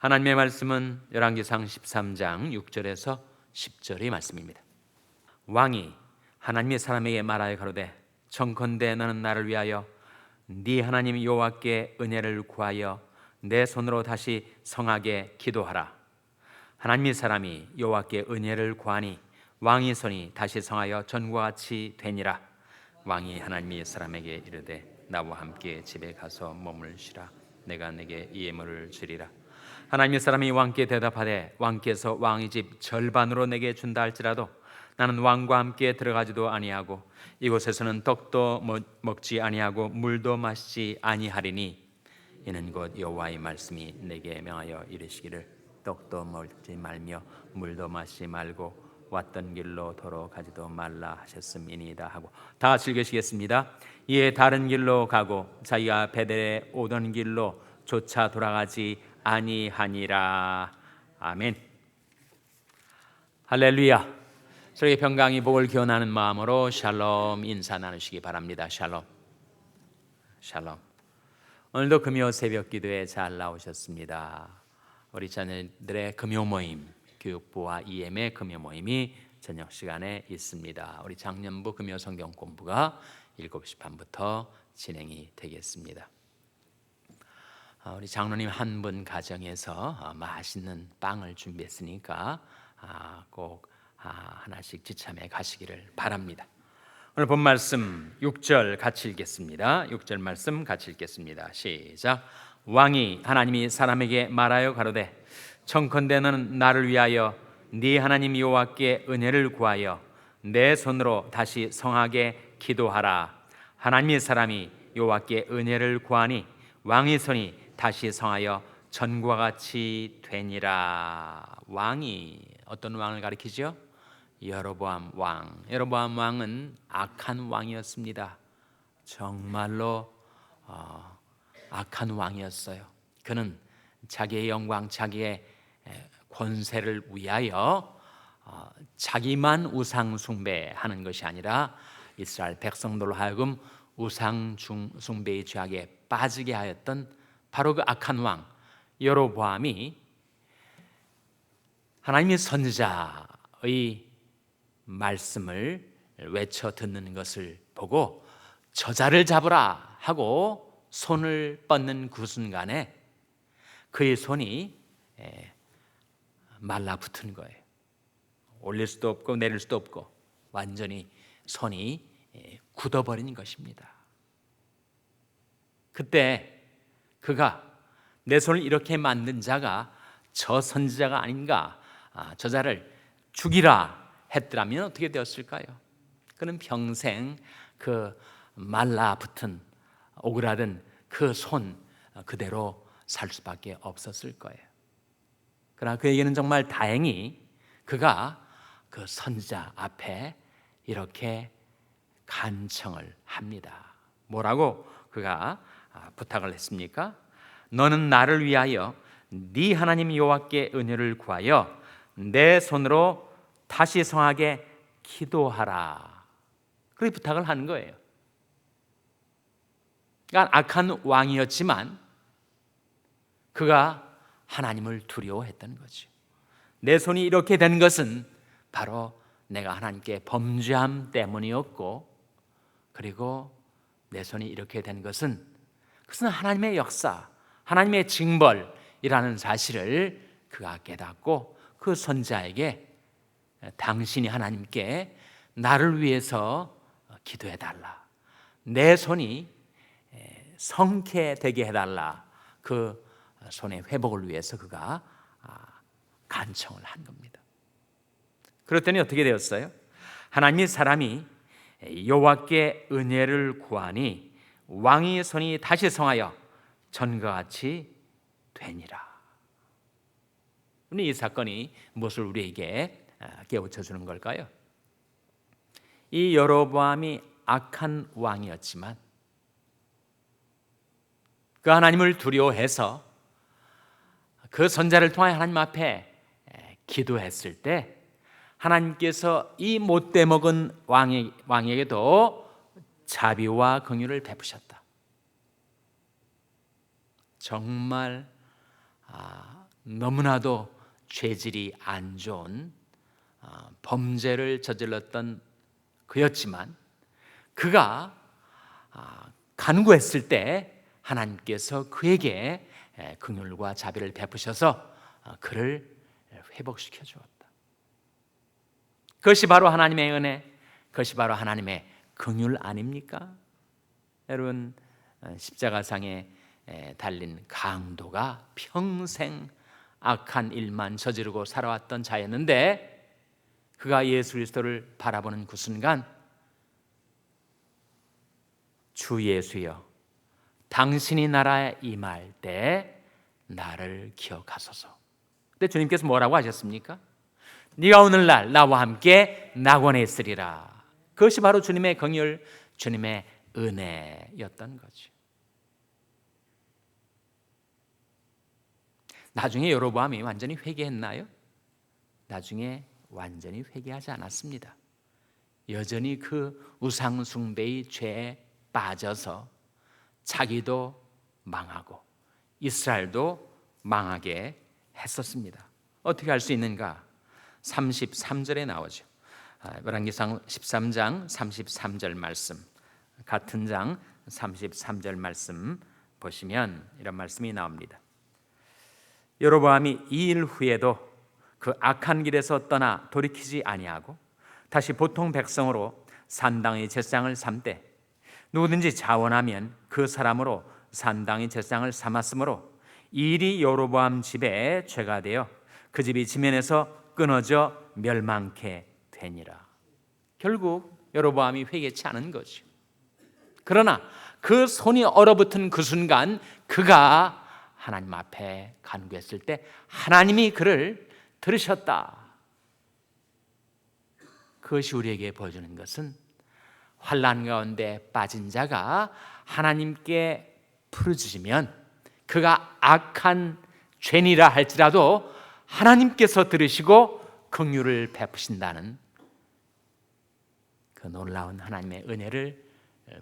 하나님의 말씀은 열왕기상 13장 6절에서 10절의 말씀입니다. 왕이 하나님의 사람에게 말하여 가로되 청컨대 너는 나를 위하여 네 하나님 여호와께 은혜를 구하여 내 손으로 다시 성하게 기도하라. 하나님의 사람이 여호와께 은혜를 구하니 왕의 손이 다시 성하여 전과 같이 되니라. 왕이 하나님의 사람에게 이르되 나와 함께 집에 가서 머물 쉬라. 내가 내게 이 예물을 주리라. 하나님의 사람이 왕께 대답하되 왕께서 왕의 집 절반으로 내게 준다 할지라도 나는 왕과 함께 들어가지도 아니하고 이곳에서는 떡도 먹지 아니하고 물도 마시지 아니하리니 이는 곧 여호와의 말씀이 내게 명하여 이르시기를 떡도 먹지 말며 물도 마시지 말고 왔던 길로 도로 가지도 말라 하셨음이니이다 하고 다 같이 읽으시겠습니다. 이에 다른 길로 가고 자기가 베델에 오던 길로 조차 돌아가지 아니하니라. 아멘. 할렐루야. 저에게 평강이 복을 기원하는 마음으로 샬롬 인사 나누시기 바랍니다. 샬롬. 샬롬. 오늘도 금요 새벽 기도에 잘 나오셨습니다. 우리 자녀들의 금요 모임, 교육부와 EM의 금요 모임이 저녁 시간에 있습니다. 우리 작년부 금요 성경 공부가 7시 반부터 진행이 되겠습니다. 우리 장로님 한 분 가정에서 맛있는 빵을 준비했으니까 꼭 하나씩 지참해 가시기를 바랍니다. 오늘 본 말씀 6절 같이 읽겠습니다. 6절 말씀 같이 읽겠습니다. 시작. 왕이 하나님이 사람에게 말하여 가로되 청컨대 너는 나를 위하여 네 하나님 여호와께 은혜를 구하여 내 손으로 다시 성하게 기도하라. 하나님의 사람이 여호와께 은혜를 구하니 왕의 손이 다시 성하여 전과 같이 되니라. 왕이 어떤 왕을 가리키죠? 여로보암 왕. 여로보암 왕은 악한 왕이었습니다. 정말로 악한 왕이었어요. 그는 자기의 영광, 자기의 권세를 위하여 자기만 우상 숭배하는 것이 아니라 이스라엘 백성들로 하여금 우상 숭배의 죄악에 빠지게 하였던 바로 그 악한 왕 여로보암이 하나님의 선지자의 말씀을 외쳐 듣는 것을 보고 저자를 잡으라 하고 손을 뻗는 그 순간에 그의 손이 말라붙은 거예요. 올릴 수도 없고 내릴 수도 없고 완전히 손이 굳어버린 것입니다. 그때 그가 내 손을 이렇게 만든 자가 저 선지자가 아닌가, 저자를 죽이라 했더라면 어떻게 되었을까요? 그는 평생 그 말라붙은 오그라든 그 손 그대로 살 수밖에 없었을 거예요. 그러나 그에게는 정말 다행히 그가 그 선지자 앞에 이렇게 간청을 합니다. 뭐라고 그가 부탁을 했습니까? 너는 나를 위하여 네 하나님 여호와께 은혜를 구하여 내 손으로 다시 성하게 기도하라. 그렇게 부탁을 하는 거예요. 그러니까 악한 왕이었지만 그가 하나님을 두려워했던 거죠. 내 손이 이렇게 된 것은 바로 내가 하나님께 범죄함 때문이었고, 그리고 내 손이 이렇게 된 것은 그것은 하나님의 역사, 하나님의 징벌이라는 사실을 그가 깨닫고 그 선지자에게 당신이 하나님께 나를 위해서 기도해달라, 내 손이 성케되게 해달라, 그 손의 회복을 위해서 그가 간청을 한 겁니다. 그랬더니 어떻게 되었어요? 하나님의 사람이 여호와께 은혜를 구하니 왕의 손이 다시 성하여 전과 같이 되니라. 이 사건이 무엇을 우리에게 깨우쳐 주는 걸까요? 이 여로보암이 악한 왕이었지만 그 하나님을 두려워해서 그 선자를 통하여 하나님 앞에 기도했을 때 하나님께서 이 못돼 먹은 왕에게도 자비와 긍휼을 베푸셨다. 정말 너무나도 죄질이 안 좋은 범죄를 저질렀던 그였지만 그가 간구했을 때 하나님께서 그에게 긍휼과 자비를 베푸셔서 그를 회복시켜 주었다. 그것이 바로 하나님의 은혜, 그것이 바로 하나님의 긍휼 아닙니까? 여러분, 십자가상에 달린 강도가 평생 악한 일만 저지르고 살아왔던 자였는데 그가 예수 그리스도를 바라보는 그 순간 주 예수여, 당신이 나라에 임할 때 나를 기억하소서. 근데 주님께서 뭐라고 하셨습니까? 네가 오늘날 나와 함께 낙원에 있으리라. 그것이 바로 주님의 긍휼, 주님의 은혜였던 거죠. 나중에 여로보암이 완전히 회개했나요? 나중에 완전히 회개하지 않았습니다. 여전히 그 우상 숭배의 죄에 빠져서 자기도 망하고 이스라엘도 망하게 했었습니다. 어떻게 할 수 있는가? 33절에 나오죠. 열왕기상 13장 33절 말씀, 같은 장 33절 말씀 보시면 이런 말씀이 나옵니다. 여로보암이 이 일 후에도 그 악한 길에서 떠나 돌이키지 아니하고 다시 보통 백성으로 산당의 제사장을 삼되 누구든지 자원하면 그 사람으로 산당의 제사장을 삼았으므로 이 일이 여로보암 집에 죄가 되어 그 집이 지면에서 끊어져 멸망케 되니라. 결국 여로보암이 회개치 않은 거죠. 그러나 그 손이 얼어붙은 그 순간 그가 하나님 앞에 간구했을 때 하나님이 그를 들으셨다. 그것이 우리에게 보여주는 것은 환난 가운데 빠진 자가 하나님께 부르짖으면 그가 악한 죄니라 할지라도 하나님께서 들으시고 긍휼을 베푸신다는 그 놀라운 하나님의 은혜를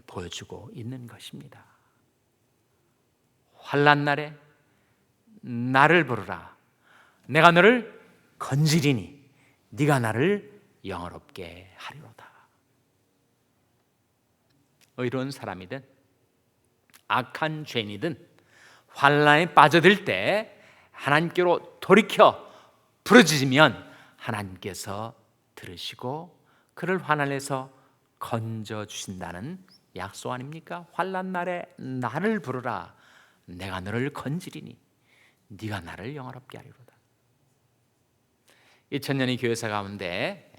보여주고 있는 것입니다. 환난 날에 나를 부르라. 내가 너를 건지리니 네가 나를 영화롭게 하리로다. 의로운 사람이든 악한 죄인이든 환난에 빠져들 때 하나님께로 돌이켜 부르짖으면 하나님께서 들으시고 그를 환난에서 건져 주신다는 약속 아닙니까? 환난 날에 나를 부르라. 내가 너를 건지리니 네가 나를 영화롭게 하리로다. 2000년의 교회사 가운데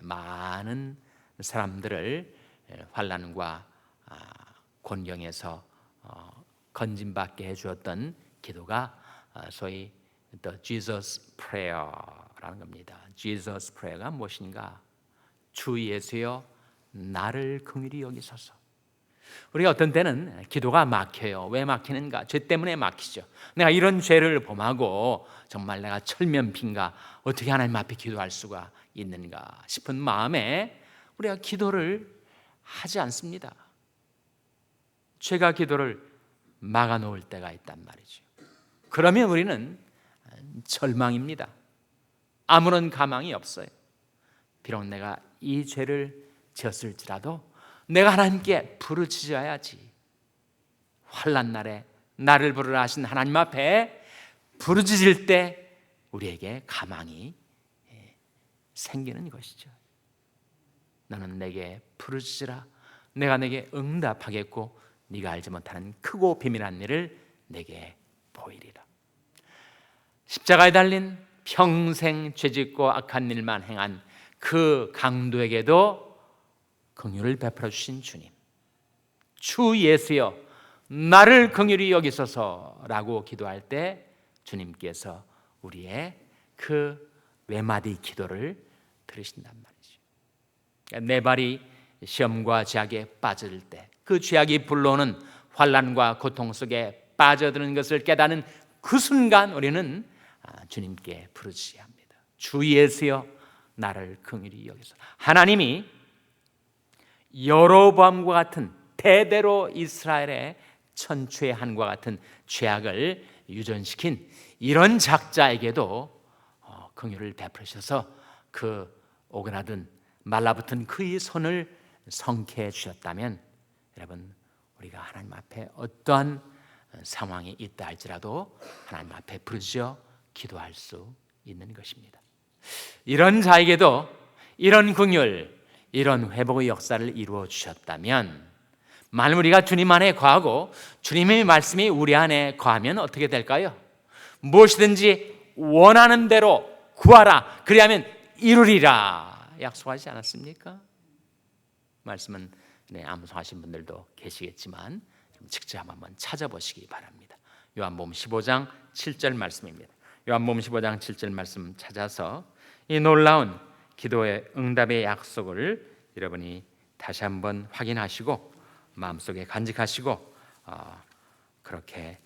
많은 사람들을 환난과 곤경에서 건진받게 해주었던 기도가 소위 The Jesus Prayer라는 겁니다. Jesus Prayer가 무엇인가? 주 예수여 나를 긍휼히 여기소서. 우리가 어떤 때는 기도가 막혀요. 왜 막히는가? 죄 때문에 막히죠. 내가 이런 죄를 범하고 정말 내가 철면피인가? 어떻게 하나님 앞에 기도할 수가 있는가 싶은 마음에 우리가 기도를 하지 않습니다. 죄가 기도를 막아놓을 때가 있단 말이죠. 그러면 우리는 절망입니다. 아무런 가망이 없어요. 비록 내가 이 죄를 지었을지라도 내가 하나님께 부르짖어야지. 환난 날에 나를 부르라 하신 하나님 앞에 부르짖을 때 우리에게 가망이 생기는 것이죠. 너는 내게 부르짖으라. 내가 내게 응답하겠고 네가 알지 못하는 크고 비밀한 일을 내게 보이리라. 십자가에 달린 평생 죄짓고 악한 일만 행한 그 강도에게도 긍휼을 베풀어 주신 주님, 주 예수여 나를 긍휼히 여기소서라고 기도할 때 주님께서 우리의 그 외마디 기도를 들으신단 말이죠. 내 발이 시험과 죄악에 빠질 때 그 죄악이 불러오는 환난과 고통 속에 빠져드는 것을 깨닫는 그 순간 우리는 주님께 부르짖어야 합니다. 주 예수여 나를 긍휼히 여기소서. 하나님이 여로보암과 같은 대대로 이스라엘의 천추의 한과 같은 죄악을 유전시킨 이런 작자에게도 긍휼을 베푸셔서 그 오그라든 말라붙은 그의 손을 성케해 주셨다면, 여러분, 우리가 하나님 앞에 어떠한 상황이 있다 할지라도 하나님 앞에 부르짖어 기도할 수 있는 것입니다. 이런 자에게도 이런 긍휼, 이런 회복의 역사를 이루어 주셨다면, 만일 우리가 주님 안에 거하고 주님의 말씀이 우리 안에 거하면 어떻게 될까요? 무엇이든지 원하는 대로 구하라, 그리하면 이루리라 약속하지 않았습니까? 말씀은 암송하신 분들도 계시겠지만 직접 한번 찾아보시기 바랍니다. 요한복음 15장 7절 말씀입니다. 요한복음 15장 7절 말씀 찾아서 이 놀라운 기도의 응답의 약속을 여러분이 다시 한번 확인하시고 마음속에 간직하시고 그렇게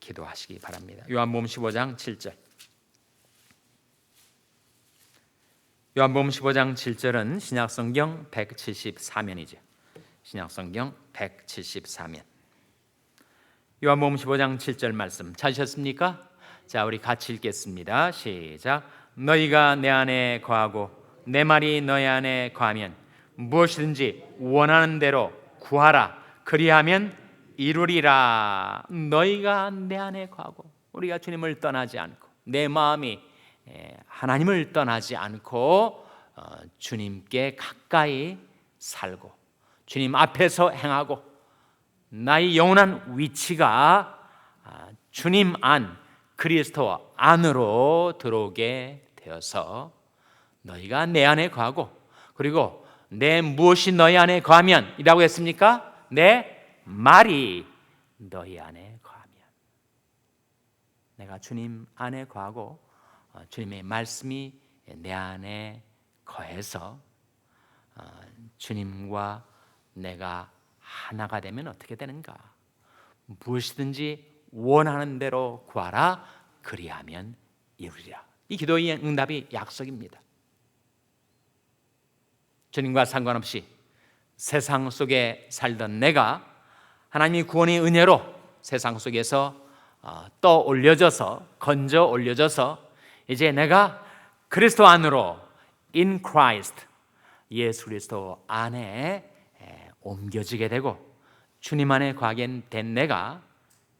기도하시기 바랍니다. 요한복음 15장 7절. 요한복음 15장 7절은 신약성경 174면이죠. 신약성경 174면. 요한복음 15장 7절 말씀 찾으셨습니까? 자, 우리 같이 읽겠습니다. 시작. 너희가 내 안에 거하고 내 말이 너희 안에 거하면 무엇이든지 원하는 대로 구하라, 그리하면 이루리라. 너희가 내 안에 거하고, 우리가 주님을 떠나지 않고 내 마음이 하나님을 떠나지 않고 주님께 가까이 살고 주님 앞에서 행하고 나의 영원한 위치가 주님 안, 그리스도 안으로 들어오게 되어서 너희가 내 안에 거하고, 그리고 내 무엇이 너희 안에 거하면 이라고 했습니까? 내 말이 너희 안에 거하면. 내가 주님 안에 거하고 주님의 말씀이 내 안에 거해서 주님과 내가 하나가 되면 어떻게 되는가? 무엇이든지 원하는 대로 구하라, 그리하면 이루리라. 이 기도의 응답이 약속입니다. 주님과 상관없이 세상 속에 살던 내가 하나님의 구원의 은혜로 세상 속에서 떠올려져서, 건져 올려져서 이제 내가 그리스도 안으로, in Christ, 예수 그리스도 안에 옮겨지게 되고 주님 안에 거하게 된 내가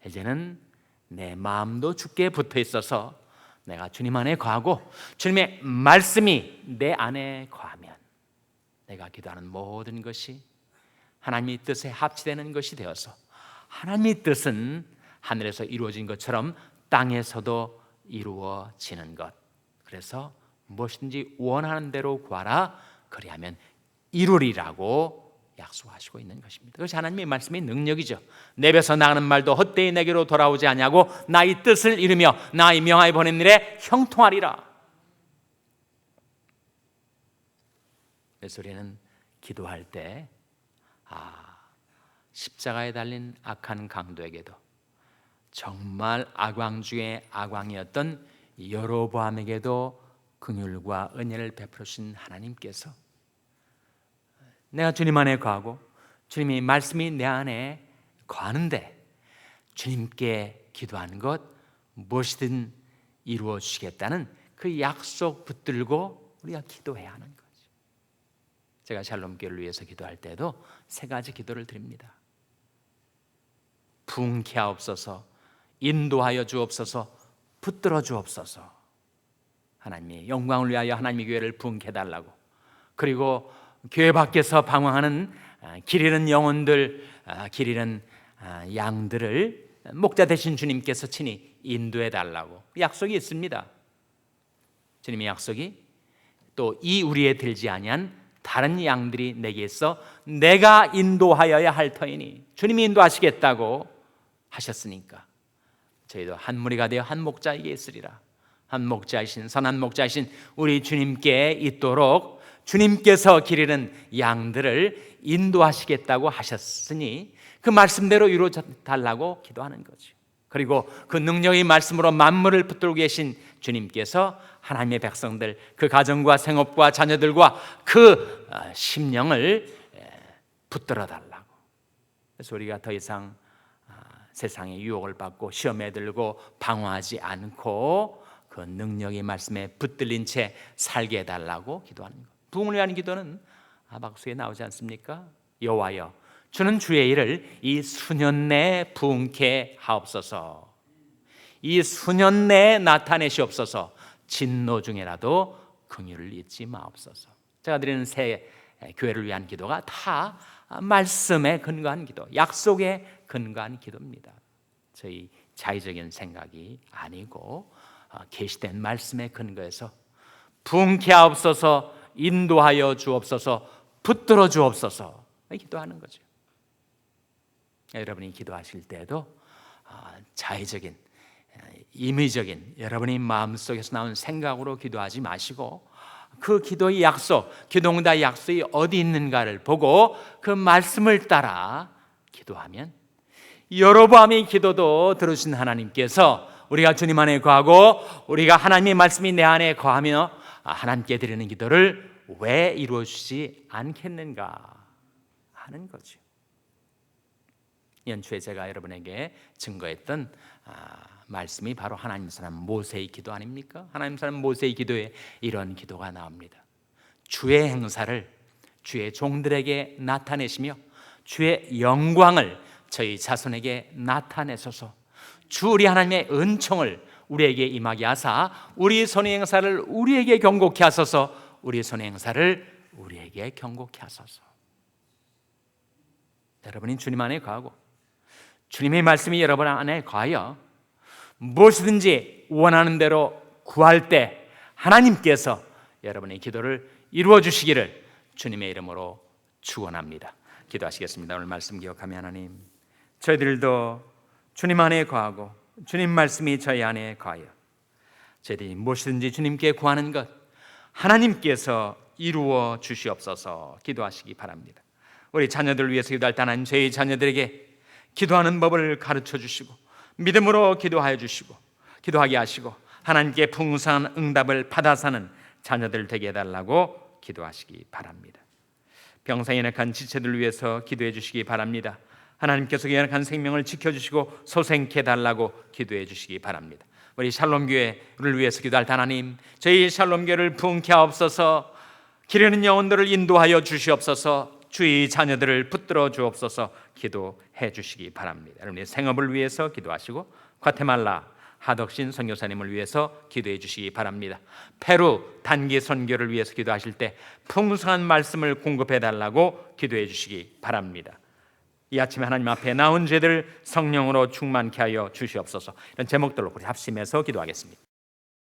이제는 내 마음도 주께 붙어 있어서 내가 주님 안에 거하고 주님의 말씀이 내 안에 거하면 내가 기도하는 모든 것이 하나님의 뜻에 합치되는 것이 되어서 하나님의 뜻은 하늘에서 이루어진 것처럼 땅에서도 이루어지는 것. 그래서 무엇이든지 원하는 대로 구하라, 그리하면 이루리라고 약속하시고 있는 것입니다. 그것이 하나님의 말씀의 능력이죠. 내 입에서 나가는 말도 헛되이 내게로 돌아오지 아니하고 나의 뜻을 이루며 나의 명하여 보낸 일에 형통하리라. 그래서 우리는 기도할 때 십자가에 달린 악한 강도에게도 정말 악왕 중에 악왕이었던 여로보암에게도 긍휼과 은혜를 베푸신 하나님께서 내가 주님 안에 거하고 주님의 말씀이 내 안에 거하는데 주님께 기도하는 것 무엇이든 이루어 주시겠다는 그 약속 붙들고 우리가 기도해야 하는 거죠. 제가 샬롬교회를 위해서 기도할 때도 세 가지 기도를 드립니다. 부흥케 하옵소서, 인도하여 주옵소서, 붙들어 주옵소서. 하나님의 영광을 위하여 하나님의 교회를 부흥케 해달라고. 그리고 교회 밖에서 방황하는 길 잃은 영혼들, 길 잃은 양들을 목자 되신 주님께서 친히 인도해 달라고 약속이 있습니다. 주님의 약속이 또 이 우리에 들지 아니한 다른 양들이 내게 있어 내가 인도하여야 할 터이니, 주님이 인도하시겠다고 하셨으니까 저희도 한 무리가 되어 한 목자에게 있으리라. 한 목자이신, 선한 목자이신 우리 주님께 있도록 주님께서 길 잃은 양들을 인도하시겠다고 하셨으니 그 말씀대로 이루어 달라고 기도하는 거죠. 그리고 그 능력의 말씀으로 만물을 붙들고 계신 주님께서 하나님의 백성들, 그 가정과 생업과 자녀들과 그 심령을 붙들어 달라고. 그래서 우리가 더 이상 세상의 유혹을 받고 시험에 들고 방황하지 않고 그 능력의 말씀에 붙들린 채 살게 해달라고 기도하는 것. 부흥을 위한 기도는 하박국에 나오지 않습니까? 여호와여, 주는 주의 일을 이 수년 내에 부흥케 하옵소서. 이 수년 내에 나타내시옵소서. 진노 중에라도 긍휼을 잊지 마옵소서. 제가 드리는 새 교회를 위한 기도가 다 말씀에 근거한 기도, 약속에 근거한 기도입니다. 저희 자의적인 생각이 아니고 계시된 말씀에 근거해서 부흥케 하옵소서, 인도하여 주옵소서, 붙들어 주옵소서 기도하는 거죠. 여러분이 기도하실 때에도 자의적인, 임의적인 여러분의 마음속에서 나온 생각으로 기도하지 마시고 그 기도의 약속, 기도응답의 약속이 어디 있는가를 보고 그 말씀을 따라 기도하면 여로보암의 기도도 들으신 하나님께서 우리가 주님 안에 거하고 우리가 하나님의 말씀이 내 안에 거하며 하나님께 드리는 기도를 왜 이루어 주시지 않겠는가 하는 거죠. 연초에 제가 여러분에게 증거했던 말씀이 바로 하나님 사람 모세의 기도 아닙니까? 하나님 사람 모세의 기도에 이런 기도가 나옵니다. 주의 행사를 주의 종들에게 나타내시며 주의 영광을 저희 자손에게 나타내소서. 주 우리 하나님의 은총을 우리에게 임하게 하사 우리 손의 행사를 우리에게 경고케 하소서. 우리 손의 행사를 우리에게 경고케 하소서. 여러분이 주님 안에 거하고 주님의 말씀이 여러분 안에 거하여 무엇이든지 원하는 대로 구할 때 하나님께서 여러분의 기도를 이루어 주시기를 주님의 이름으로 축원합니다. 기도하시겠습니다. 오늘 말씀 기억하며 하나님, 저희들도 주님 안에 거하고 주님 말씀이 저희 안에 거하여 저희들이 무엇이든지 주님께 구하는 것 하나님께서 이루어 주시옵소서 기도하시기 바랍니다. 우리 자녀들을 위해서 기도할 때 하나님 저희 자녀들에게 기도하는 법을 가르쳐 주시고 믿음으로 기도하여 주시고 기도하게 하시고 하나님께 풍성한 응답을 받아 사는 자녀들 되게 해달라고 기도하시기 바랍니다. 병상에 연약한 지체들을 위해서 기도해 주시기 바랍니다. 하나님께서 연약한 생명을 지켜주시고 소생케 해달라고 기도해 주시기 바랍니다. 우리 샬롬교회를 위해서 기도할 때 하나님 저희 샬롬교회를 부흥케 하옵소서. 기르는 영혼들을 인도하여 주시옵소서. 주의 자녀들을 붙들어 주옵소서 기도해 주시기 바랍니다. 여러분의 생업을 위해서 기도하시고 과테말라 하덕신 선교사님을 위해서 기도해 주시기 바랍니다. 페루 단기 선교를 위해서 기도하실 때 풍성한 말씀을 공급해 달라고 기도해 주시기 바랍니다. 이 아침에 하나님 앞에 나온 죄들 성령으로 충만케 하여 주시옵소서. 이런 제목들로 우리 합심해서 기도하겠습니다.